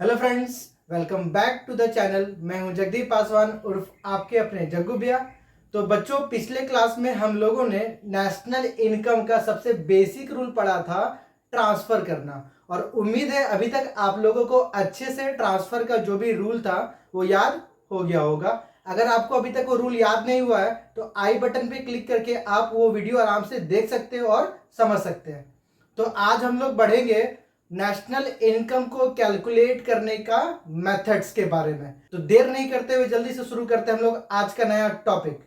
Hello friends, welcome back to the channel. मैं हूं जगदीप पासवान उर्फ आपके अपने जग्गू भैया। तो बच्चों, पिछले क्लास में हम लोगों ने नेशनल इनकम का सबसे बेसिक रूल पढ़ा था, ट्रांसफर करना। और उम्मीद है अभी तक आप लोगों को अच्छे से ट्रांसफर का जो भी रूल था वो याद हो गया होगा। अगर आपको अभी तक वो रूल याद नहीं हुआ है तो आई बटन पे क्लिक करके आप वो वीडियो आराम से देख सकते हो और समझ सकते हैं। तो आज हम लोग बढ़ेंगे नेशनल इनकम को कैलकुलेट करने का मेथड्स के बारे में। तो देर नहीं करते हुए जल्दी से शुरू करते हैं हम लोग आज का नया टॉपिक।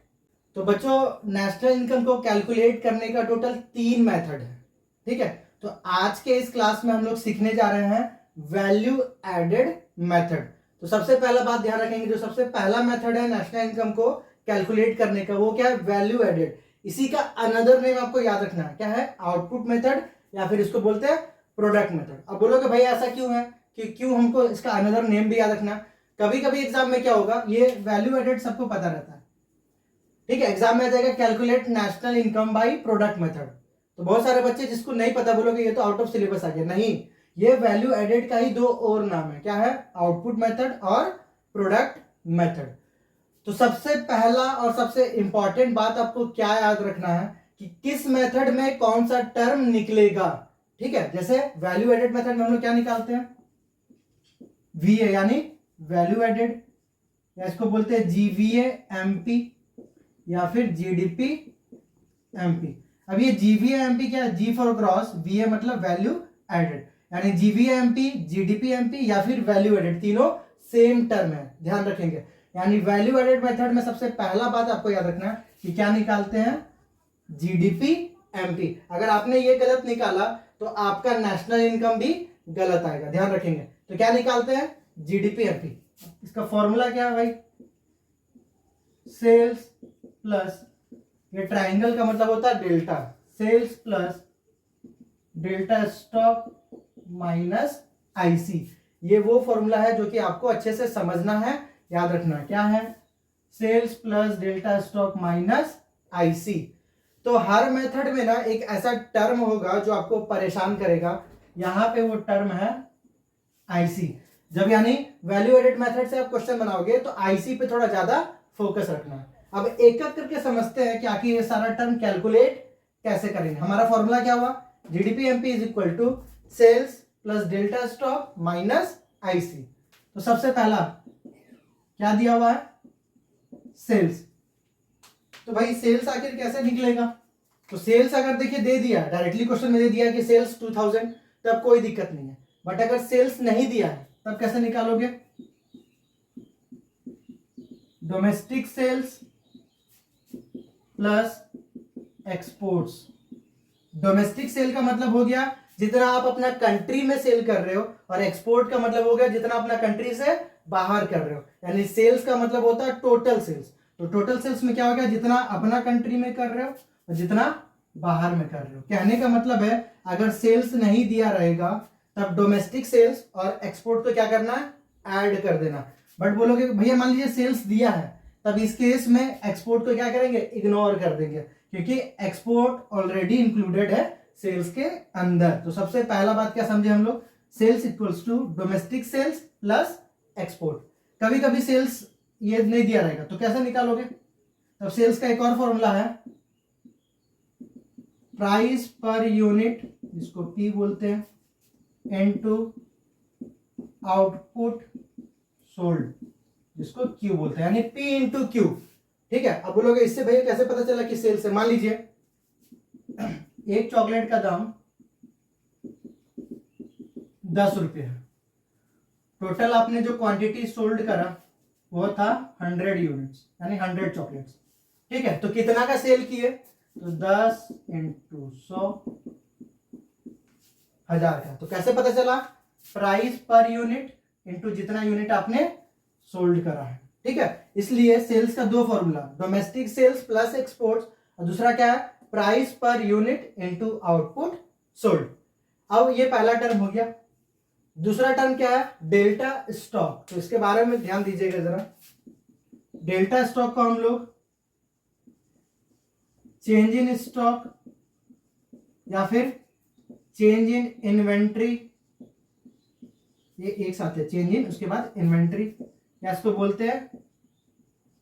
तो बच्चों, नेशनल इनकम को कैलकुलेट करने का टोटल 3 मेथड है, ठीक है। तो आज के इस क्लास में हम लोग सीखने जा रहे हैं वैल्यू एडेड मेथड। तो सबसे पहला बात ध्यान रखेंगे, जो सबसे पहला मेथड है नेशनल इनकम को कैलकुलेट करने का, वो क्या है? Value added. इसी का अनदर नेम आपको याद रखना है, क्या है? आउटपुट मेथड, या फिर इसको बोलते हैं प्रोडक्ट मेथड। अब बोलोगे भाई ऐसा क्यों है, कि क्यों हमको इसका अनदर नेम भी याद रखना? कभी कभी एग्जाम में क्या होगा, ये वैल्यू एडेड सबको पता रहता है, ठीक है। एग्जाम में आ जाएगा calculate national income by product method. तो बहुत सारे बच्चे जिसको नहीं पता बोलोगे ये तो आउट ऑफ सिलेबस आ गया। नहीं, ये वैल्यू एडेड का ही दो और नाम है, क्या है? आउटपुट मेथड और प्रोडक्ट मेथड। तो सबसे पहला और सबसे इंपॉर्टेंट बात आपको क्या याद रखना है कि किस मेथड में कौन सा टर्म निकलेगा, ठीक है। जैसे वैल्यू एडेड मेथड में हम लोग क्या निकालते हैं? वीए यानी वैल्यू एडेड, या इसको बोलते हैं जीवीए एमपी या फिर जीडीपी एमपी। अब ये जीवीए एमपी क्या है? जी फॉर ग्रॉस, वीए मतलब वैल्यू एडेड, यानी जीवीए एमपी, जीडीपी एमपी या फिर वैल्यू एडेड, तीनों सेम टर्म है, ध्यान रखेंगे। यानी वैल्यू एडेड मेथड में सबसे पहला बात आपको याद रखना है कि क्या निकालते हैं? GDP MP. अगर आपने ये गलत निकाला तो आपका नेशनल इनकम भी गलत आएगा, ध्यान रखेंगे। तो क्या निकालते हैं? GDP MP. इसका फॉर्मूला क्या है भाई? सेल्स प्लस, ये ट्राइंगल का मतलब होता है delta, sales plus delta stock minus IC. ये वो फॉर्मूला है जो कि आपको अच्छे से समझना है, याद रखना है। क्या है? Sales plus delta stock minus IC. तो हर मेथड में ना एक ऐसा टर्म होगा जो आपको परेशान करेगा। यहां पे वो टर्म है आईसी। जब यानी वैल्यू एडेड मेथड से आप क्वेश्चन बनाओगे तो आईसी पे थोड़ा ज्यादा फोकस रखना है। अब एक एक करके समझते हैं कि आखिर ये सारा टर्म कैलकुलेट कैसे करेंगे। हमारा फॉर्मूला क्या हुआ? GDP MP is equal to sales plus delta stock minus IC. तो सबसे पहला क्या दिया हुआ है? सेल्स। तो भाई सेल्स आखिर कैसे निकलेगा? तो सेल्स अगर देखिए दे दिया, डायरेक्टली क्वेश्चन में दे दिया कि सेल्स 2000, तब कोई दिक्कत नहीं है। बट अगर सेल्स नहीं दिया है तब कैसे निकालोगे? Domestic sales plus exports. Domestic sale का मतलब हो गया जितना आप अपना कंट्री में सेल कर रहे हो, और एक्सपोर्ट का मतलब हो गया जितना अपना कंट्री से बाहर कर रहे हो। यानी सेल्स का मतलब होता है टोटल सेल्स। तो टोटल सेल्स में क्या हो गया? जितना अपना कंट्री में कर रहे हो और जितना बाहर में कर रहे हो। कहने का मतलब है अगर सेल्स नहीं दिया रहेगा तब डोमेस्टिक सेल्स और एक्सपोर्ट को क्या करना है? ऐड कर देना। बट बोलोगे भैया मान लीजिए सेल्स दिया है, तब इस केस में एक्सपोर्ट को क्या करेंगे? इग्नोर कर देंगे, क्योंकि एक्सपोर्ट ऑलरेडी इंक्लूडेड है सेल्स के अंदर। तो सबसे पहला बात क्या समझे हम लोग? Sales equals to domestic sales plus export. कभी कभी सेल्स ये नहीं दिया रहेगा तो कैसे निकालोगे? तब सेल्स का एक और फॉर्मूला है, प्राइस पर यूनिट, जिसको पी बोलते हैं, इनटू आउटपुट सोल्ड, जिसको क्यू बोलते हैं, यानी पी इंटू क्यू, ठीक है। अब बोलोगे इससे भैया कैसे पता चला कि सेल्स है? मान लीजिए एक चॉकलेट का दाम 10 रुपये है, टोटल आपने जो क्वांटिटी सोल्ड करा वो था 100 यूनिट्स, यानी 100 चॉकलेट्स, ठीक है। तो कितना का सेल किए? तो 10 इंटू 100, 1000 का। तो कैसे पता चला? प्राइस पर यूनिट इंटू जितना यूनिट आपने सोल्ड करा है, ठीक है। इसलिए सेल्स का दो formula, domestic sales plus exports, और दूसरा क्या है? Price per unit into output sold. अब ये पहला टर्म हो गया। दूसरा टर्म क्या है? Delta stock. तो इसके बारे में ध्यान दीजिएगा जरा। डेल्टा स्टॉक को हम लोग चेंज इन स्टॉक या फिर चेंज इन इन्वेंट्री ये एक साथ है, चेंज इन, उसके बाद इन्वेंट्री, या इसको बोलते हैं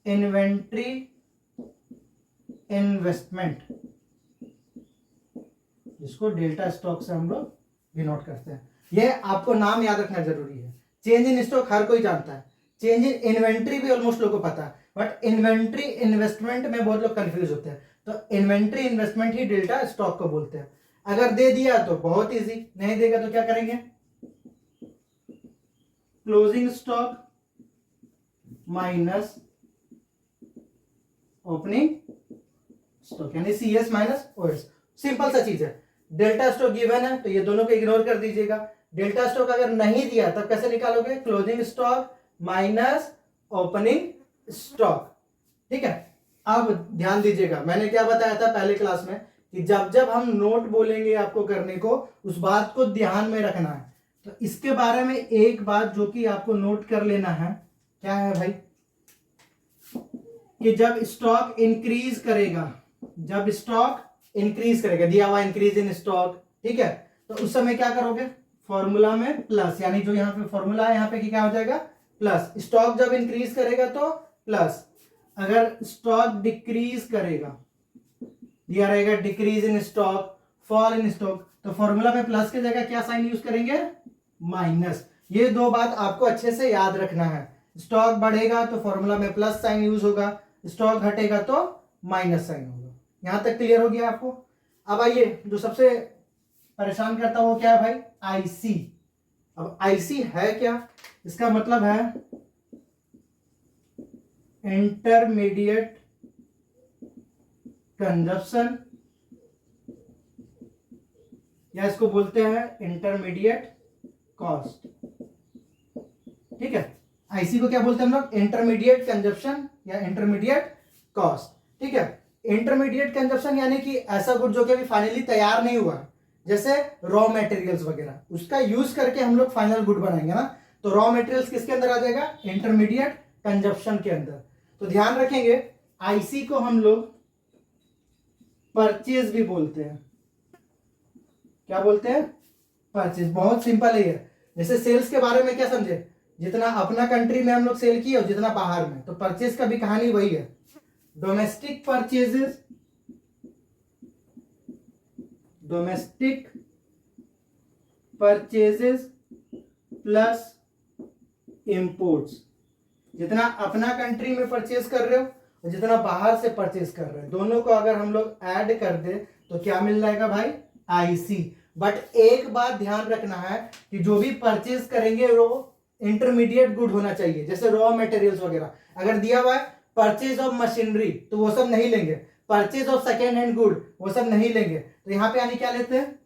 इन्वेंट्री इन्वेस्टमेंट, जिसको डेल्टा स्टॉक से हम लोग डिनोट करते हैं। ये आपको नाम याद रखना जरूरी है। चेंज इन स्टॉक हर कोई जानता है, चेंज इन इन्वेंट्री भी ऑलमोस्ट लोगों को पता है, बट इन्वेंट्री इन्वेस्टमेंट में बहुत लोग कंफ्यूज होते हैं। तो इन्वेंट्री इन्वेस्टमेंट ही डेल्टा स्टॉक को बोलते हैं। अगर दे दिया तो बहुत इजी, नहीं देगा तो क्या करेंगे, closing stock minus opening stock, यानी CS माइनस OS। सिंपल सा चीज है। डेल्टा स्टॉक गिवन है तो ये दोनों को इग्नोर कर दीजिएगा। डेल्टा स्टॉक अगर नहीं दिया तब कैसे निकालोगे, closing stock minus opening stock. ठीक है, अब ध्यान दीजिएगा, मैंने क्या बताया था पहले क्लास में कि जब जब हम नोट बोलेंगे आपको करने को, उस बात को ध्यान में रखना है। तो इसके बारे में एक बात जो कि आपको नोट कर लेना है, क्या है भाई, कि जब स्टॉक इंक्रीज करेगा, जब स्टॉक इंक्रीज करेगा, दिया हुआ इंक्रीज इन स्टॉक, ठीक है, तो उस समय क्या करोगे, फॉर्मूला में प्लस, यानी जो यहाँ पे फॉर्मूला है यहाँ पे क्या हो जाएगा, प्लस। स्टॉक जब इंक्रीज करेगा तो प्लस, अगर स्टॉक डिक्रीज करेगा, दिया रहेगा decrease in stock, fall in stock, तो फॉर्मूला में प्लस की जगह क्या साइन यूज करेंगे, माइनस। ये दो बात आपको अच्छे से याद रखना है। स्टॉक बढ़ेगा तो फॉर्मूला में प्लस साइन यूज होगा, स्टॉक घटेगा तो माइनस साइन होगा। यहां तक क्लियर हो गया आपको। अब आइए, जो सबसे परेशान करता है वो क्या है भाई, आईसी। अब आईसी है क्या, इसका मतलब है इंटरमीडिएट कंजप्शन, या इसको बोलते हैं इंटरमीडिएट कॉस्ट। ठीक है, आईसी को क्या बोलते हैं हम लोग, इंटरमीडिएट कंजप्शन या इंटरमीडिएट कॉस्ट। ठीक है, इंटरमीडिएट कंजप्शन यानी कि ऐसा गुड जो कि अभी फाइनली तैयार नहीं हुआ, जैसे रॉ मटेरियल्स वगैरह, उसका यूज करके हम लोग फाइनल गुड बनाएंगे ना, तो रॉ मटेरियल्स किसके अंदर आ जाएगा, इंटरमीडिएट कंजप्शन के अंदर। तो ध्यान रखेंगे, आईसी को हम लोग परचेज भी बोलते हैं। क्या बोलते हैं, परचेज। बहुत सिंपल है ये। जैसे सेल्स के बारे में क्या समझे, जितना अपना कंट्री में हम लोग सेल किए और जितना बाहर में, तो परचेज का भी कहानी वही है। Domestic purchases, domestic purchases plus imports, जितना अपना कंट्री में परचेज कर रहे हो और जितना बाहर से परचेज कर रहे हो, दोनों को अगर हम लोग ऐड कर दे तो क्या मिल जाएगा भाई, आईसी। बट एक बात ध्यान रखना है कि जो भी परचेज करेंगे वो इंटरमीडिएट गुड होना चाहिए, जैसे रॉ मटेरियल्स वगैरह। अगर दिया हुआ है परचेज ऑफ मशीनरी तो वो सब नहीं लेंगे, purchase of second hand good वो सब नहीं लेंगे। तो यहां पे यानी क्या लेते हैं,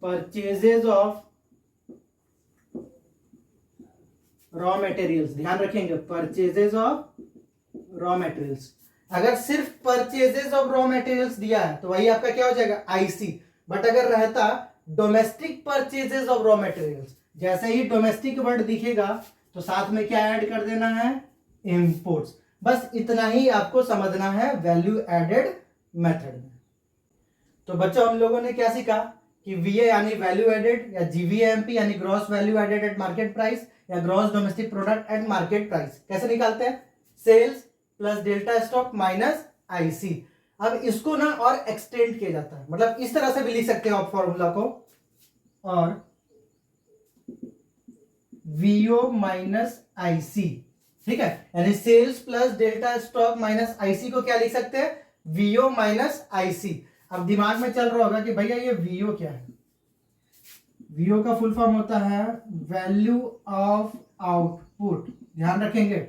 परचेजेज ऑफ रॉ मटेरियल्स। ध्यान रखेंगे, परचेजेज ऑफ रॉ मटेरियल्स। अगर सिर्फ परचेजेज ऑफ रॉ मटेरियल्स दिया है तो वही आपका क्या हो जाएगा, आईसी। बट अगर रहता domestic purchases of raw materials, जैसे ही डोमेस्टिक वर्ड दिखेगा तो साथ में क्या ऐड कर देना है, इंपोर्ट्स। बस इतना ही आपको समझना है वैल्यू एडेड मेथड में। तो बच्चों, हम लोगों ने क्या सीखा कि वीए यानी वैल्यू एडेड, या जीवीएमपी यानी gross value added at market price, या gross domestic product at market price. कैसे निकालते हैं, sales plus delta stock minus IC. अब इसको ना और एक्सटेंड किया जाता है, मतलब इस तरह से भी लिख सकते हो आप फॉर्मूला को, और वीओ माइनस आईसी। ठीक है, यानी sales plus delta stock minus IC को क्या लिख सकते हैं, वीओ माइनस आईसी। अब दिमाग में चल रहा होगा कि भैया ये वीओ क्या है। वीओ का फुल फॉर्म होता है वैल्यू ऑफ आउटपुट। ध्यान रखेंगे,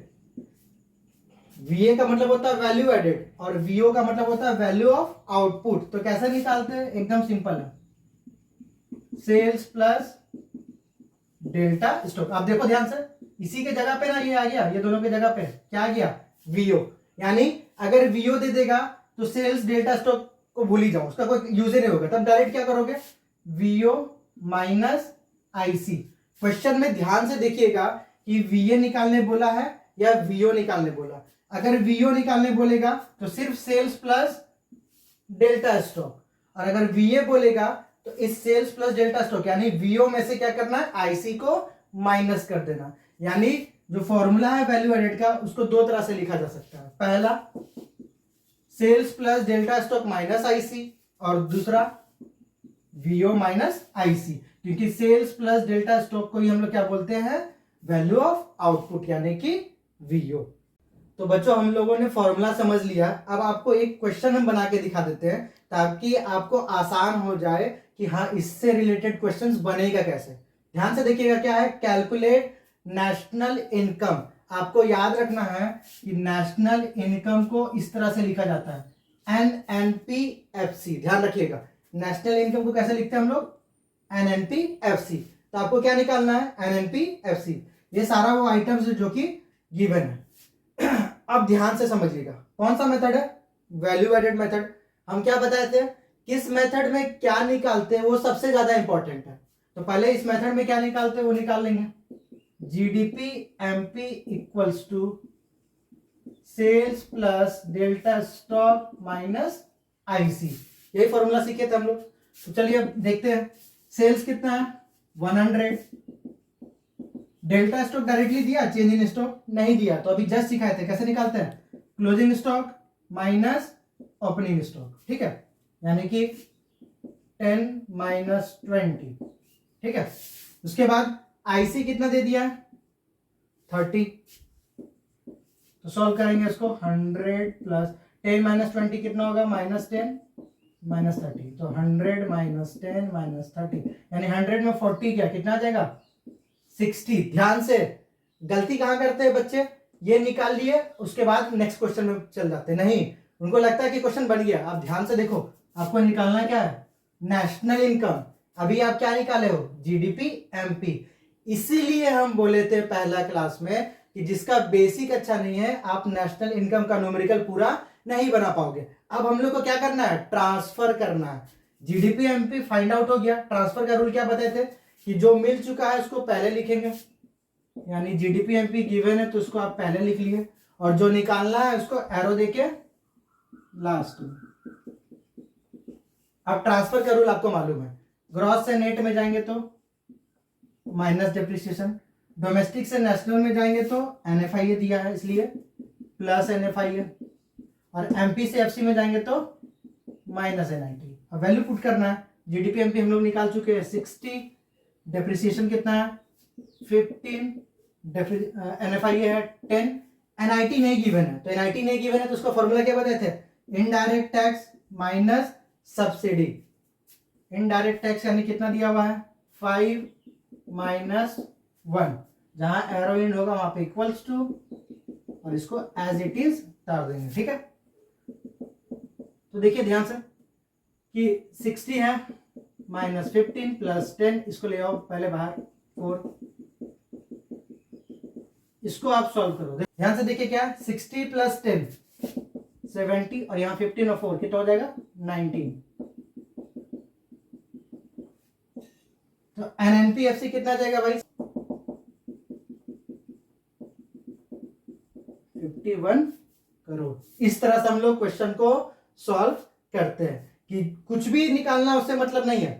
वीए का मतलब होता है वैल्यू एडेड और वीओ का मतलब होता है वैल्यू ऑफ आउटपुट। तो कैसे निकालते हैं, एकदम सिंपल है, सेल्स प्लस डेल्टा स्टॉक। आप देखो ध्यान से, इसी के जगह पे ना ये आ गया, ये दोनों के जगह पे क्या आ गया, वीओ। यानी अगर वीओ दे देगा तो सेल्स डेल्टा स्टॉक को भूल ही जाओ, उसका कोई यूज ही नहीं होगा। तब डायरेक्ट क्या करोगे, वीओ माइनस आईसी। क्वेश्चन में ध्यान से देखिएगा कि वीए निकालने बोला है या वीओ निकालने बोला। अगर वीओ निकालने बोलेगा तो सिर्फ सेल्स प्लस डेल्टा स्टॉक, और अगर वीए बोलेगा तो इस सेल्स प्लस डेल्टा स्टॉक यानी वीओ में से क्या करना है, आईसी को माइनस कर देना। यानी जो फॉर्मूला है वैल्यू एडेड का उसको दो तरह से लिखा जा सकता है, पहला sales plus delta stock minus IC और दूसरा वीओ माइनस आईसी, क्योंकि सेल्स प्लस डेल्टा स्टॉक को ही हम लोग क्या बोलते हैं, वैल्यू ऑफ आउटपुट यानी कि वीओ। तो बच्चों हम लोगों ने फॉर्मूला समझ लिया। अब आपको एक क्वेश्चन हम बना के दिखा देते हैं ताकि आपको आसान हो जाए कि हाँ इससे रिलेटेड क्वेश्चंस बनेगा कैसे। ध्यान से देखिएगा, क्या है, कैलकुलेट नेशनल इनकम। आपको याद रखना है कि नेशनल इनकम को इस तरह से लिखा जाता है एनएनपीएफसी। ध्यान रखिएगा नेशनल इनकम को कैसे लिखते हैं हम लोग, एनएनपीएफसी। तो आपको क्या निकालना है, एनएनपीएफसी। ये सारा वो आइटम्स जो कि गिवन है। अब ध्यान से समझिएगा कौन सा मेथड है, वैल्यू एडेड मेथड। हम क्या बताए थे, किस मेथड में क्या निकालते हैं वो सबसे ज्यादा इंपॉर्टेंट है। तो पहले इस मेथड में क्या निकालते हैं वो निकाल लेंगे, GDP MP equals to sales plus delta stock minus IC. यही फॉर्मूला सीखे थे हम लोग। तो चलिए अब देखते हैं, सेल्स कितना है 100, डेल्टा स्टॉक डायरेक्टली दिया, चेंज इन स्टॉक नहीं दिया, तो अभी जस्ट सिखाए थे कैसे निकालते हैं, closing stock minus opening stock. ठीक है, यानी कि 10 माइनस 20। ठीक है, उसके बाद आईसी कितना दे दिया, 30। तो सॉल्व करेंगे इसको, 100 प्लस 10 माइनस 20 कितना होगा, -10 -30। तो 100 माइनस 10 माइनस 30 यानी 100 में 40 क्या कितना आ जाएगा, 60। ध्यान से, गलती कहां करते हैं बच्चे, ये निकाल लिए उसके बाद नेक्स्ट क्वेश्चन में चल जाते, नहीं, उनको लगता है कि क्वेश्चन बन गया। आप ध्यान से देखो, आपको निकालना क्या है, नेशनल इनकम। अभी आप क्या निकाले हो, जीडीपी एमपी। इसीलिए हम बोले थे पहला क्लास में कि जिसका बेसिक अच्छा नहीं है आप नेशनल इनकम का न्यूमेरिकल पूरा नहीं बना पाओगे। अब हम लोग को क्या करना है, ट्रांसफर करना है। जीडीपी एमपी फाइंड आउट हो गया, ट्रांसफर का रूल क्या बताए थे कि जो मिल चुका है उसको पहले लिखेंगे, यानी जीडीपी एमपी गिवन है तो उसको आप पहले लिख लिए, और जो निकालना है उसको एरो देके लास्ट में। अब ट्रांसफर का रूल आपको मालूम है, ग्रॉस से नेट में जाएंगे तो माइनस डिप्रिसिएशन, डोमेस्टिक से नेशनल में जाएंगे तो एनएफआईए दिया है इसलिए प्लस एनएफआईए, और एमपी से एफसी में जाएंगे तो माइनस एनआईटी। अब वैल्यू पुट करना है, जीडीपी एमपी हम लोग निकाल चुके हैं 60, डेप्रिसिएशन कितना है 15, एनएफआईए है 10, एनआईटी नहीं गिवन है। तो एनआईटी नहीं गिवन है तो उसका फॉर्मूला क्या बताए थे, indirect tax minus subsidy. Indirect tax यानी कितना दिया हुआ है 5 माइनस 1, जहां एरो इन होगा वहां पे इक्वल्स टू, और इसको एज इट इज उतार देंगे। ठीक है, तो देखिए ध्यान से कि 60 है माइनस 15 प्लस 10, इसको ले आओ पहले बाहर 4, इसको आप सॉल्व करो। ध्यान से देखिए क्या 60 प्लस 10 70, और यहाँ 15 और 4 कितना हो जाएगा 19। तो एनएनपीएफसी कितना जाएगा भाई 51 करोड़। इस तरह से हम लोग क्वेश्चन को सॉल्व करते हैं कि कुछ भी निकालना उससे मतलब नहीं है,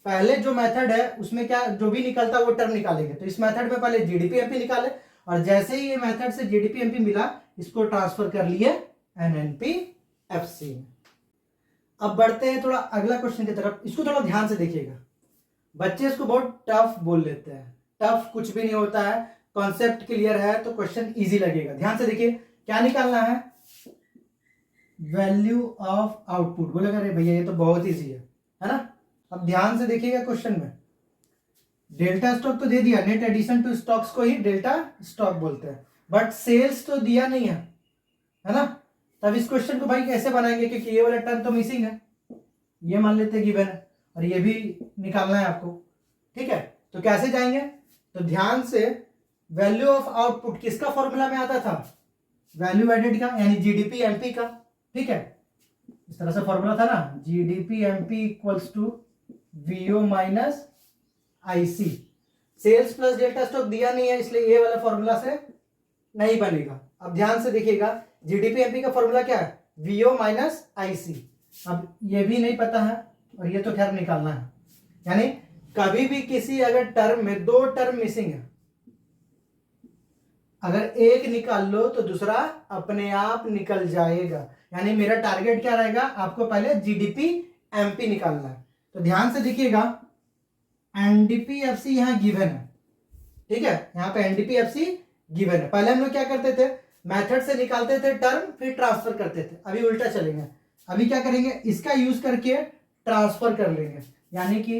पहले जो मेथड है उसमें क्या जो भी निकलता है वो टर्म निकालेंगे। तो इस मेथड में पहले जीडीपी एमपी निकाले, और जैसे ही ये मेथड से जीडीपी एमपी मिला इसको ट्रांसफर कर लिए एनएनपीएफसी में। अब बढ़ते हैं थोड़ा अगला क्वेश्चन की तरफ, इसको थोड़ा ध्यान से देखिएगा। बच्चे इसको बहुत टफ बोल लेते हैं, टफ कुछ भी नहीं होता है, कॉन्सेप्ट क्लियर है तो क्वेश्चन इजी लगेगा। ध्यान से देखिए क्या निकालना है, वैल्यू ऑफ आउटपुट। बोलेगा अरे भैया ये तो बहुत इजी है ना। अब ध्यान से देखिएगा क्वेश्चन में, डेल्टा स्टॉक तो दे दिया, नेट एडिशन टू स्टॉक्स को ही डेल्टा स्टॉक बोलते हैं, बट सेल्स तो दिया नहीं है ना। तब इस क्वेश्चन को भाई कैसे बनाएंगे, क्योंकि ये वाला टर्म तो मिसिंग है, ये मान लेते हैं गिवन है, और ये भी निकालना है आपको। ठीक है, तो कैसे जाएंगे, तो ध्यान से, वैल्यू ऑफ आउटपुट किसका फॉर्मूला में आता था, वैल्यू एडेड का, यानी जीडीपी एमपी का। ठीक है, इस तरह से फॉर्मूला था ना, GDP MP equals to VO minus IC. Sales plus delta stock दिया नहीं है इसलिए ये वाला फॉर्मूला से नहीं बनेगा। अब ध्यान से देखिएगा, जीडीपी एमपी का फॉर्मूला क्या है, वीओ माइनस आईसी। अब ये भी नहीं पता है और ये तो खैर निकालना है, यानी कभी भी किसी अगर टर्म में 2 टर्म मिसिंग है, अगर एक निकाल लो तो दूसरा अपने आप निकल जाएगा। यानी मेरा टारगेट क्या रहेगा, आपको पहले जीडीपी एमपी निकालना है। तो ध्यान से देखिएगा, एनडीपीएफसी यहां गिवन है, ठीक है, यहां पे एनडीपीएफसी गिवन है। पहले हम लोग क्या करते थे, मेथड से निकालते थे टर्म, फिर ट्रांसफर करते थे। अभी उल्टा चलेंगे, अभी क्या करेंगे, इसका यूज करके ट्रांसफर कर लेंगे। यानी कि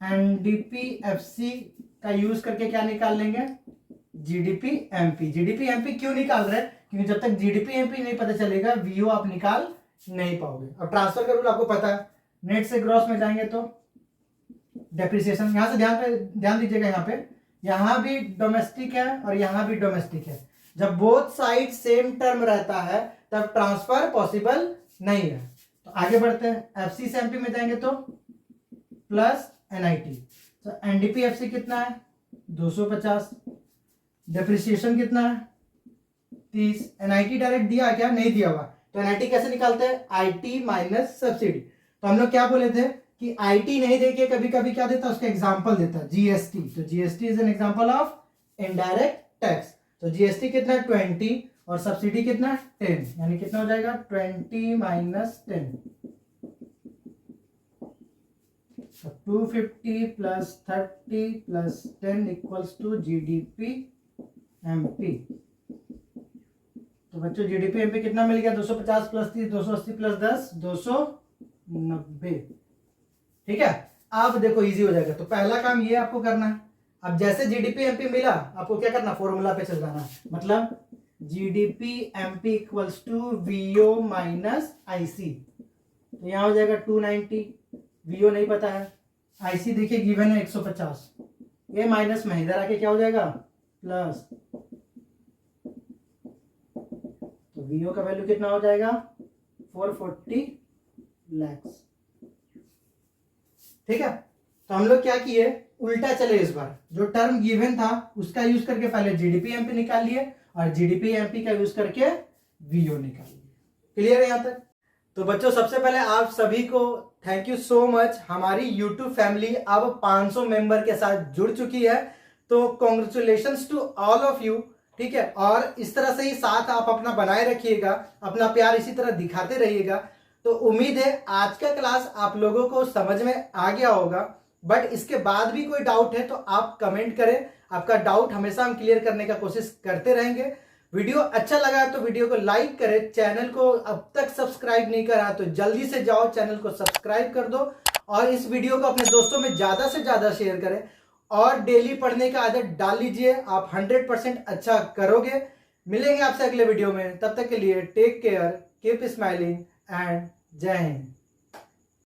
एनडीपीएफसी का यूज करके क्या निकाल लेंगे, जीडीपी एमपी। जीडीपी एमपी क्यों निकाल रहे हैं, क्योंकि जब तक जीडीपी एमपी नहीं पता चलेगा वीओ आप निकाल नहीं पाओगे। अब ट्रांसफर का रूल आपको पता है, नेट से ग्रॉस में जाएंगे तो डेप्रिसिएशन। यहां से ध्यान दीजिएगा, यहां भी डोमेस्टिक है और यहां भी डोमेस्टिक है। जब बोथ साइड सेम टर्म रहता है तब ट्रांसफर पॉसिबल नहीं है। तो आगे बढ़ते हैं, एफसी से एमपी में जाएंगे तो प्लस एनआईटी। तो एनडीपीएफसी कितना है 250, डेप्रिसिएशन कितना है 30। एनआईटी डायरेक्ट दिया क्या, नहीं दिया हुआ, तो एनआईटी कैसे निकालते हैं, आईटी माइनस सब्सिडी। तो हम लोग क्या बोले थे कि आईटी नहीं देके कभी कभी क्या देता है, उसका एग्जांपल देता है जीएसटी। तो GST is an example of indirect tax. तो जीएसटी कितना 20 और सब्सिडी कितना 10, यानी कितना हो जाएगा 20 minus 10, 250 plus 30 plus 10 equals to GDP MP. तो बच्चों जीडीपी एमपी कितना मिल गया, 250 प्लस 30, 280 प्लस 10, 290। ठीक है, अब देखो इजी हो जाएगा। तो पहला काम ये आपको करना है, अब जैसे जीडीपी एमपी मिला आपको क्या करना, फॉर्मूला पे चल जाना। मतलब GDP MP equals to VO minus IC. तो यहां हो जाएगा 290, वीओ नहीं पता है, आईसी देखिए गिवन है 150, ये माइनस में इधर आके क्या हो जाएगा प्लस। तो वीओ का वैल्यू कितना हो जाएगा 440 लैक्स। ठीक है, तो हम लोग क्या किए, उल्टा चले इस बार, जो टर्म गिवन था उसका यूज करके पहले जीडीपी एमपी निकाल लिए और जीडीपी एमपी का यूज करके वीओ निकाल लिए। क्लियर है यहां तक। तो बच्चों सबसे पहले आप सभी को थैंक यू सो मच। हमारी यूट्यूब फैमिली अब 500 मेंबर के साथ जुड़ चुकी है, तो congratulations to all of you. ठीक है, और इस तरह से ही साथ आप अपना बनाए रखिएगा, अपना प्यार इसी तरह दिखाते रहिएगा। तो उम्मीद है आज का क्लास आप लोगों को समझ में आ गया होगा, बट इसके बाद भी कोई डाउट है तो आप कमेंट करें, आपका डाउट हमेशा हम क्लियर करने का कोशिश करते रहेंगे। वीडियो अच्छा लगा तो वीडियो को लाइक करें, चैनल को अब तक सब्सक्राइब नहीं करा तो जल्दी से जाओ चैनल को सब्सक्राइब कर दो, और इस वीडियो को अपने दोस्तों में ज्यादा से ज्यादा शेयर करें, और डेली पढ़ने का आदत डाल लीजिए, आप 100% अच्छा करोगे। मिलेंगे आपसे अगले वीडियो में, तब तक के लिए take care, keep smiling and जय हिंद।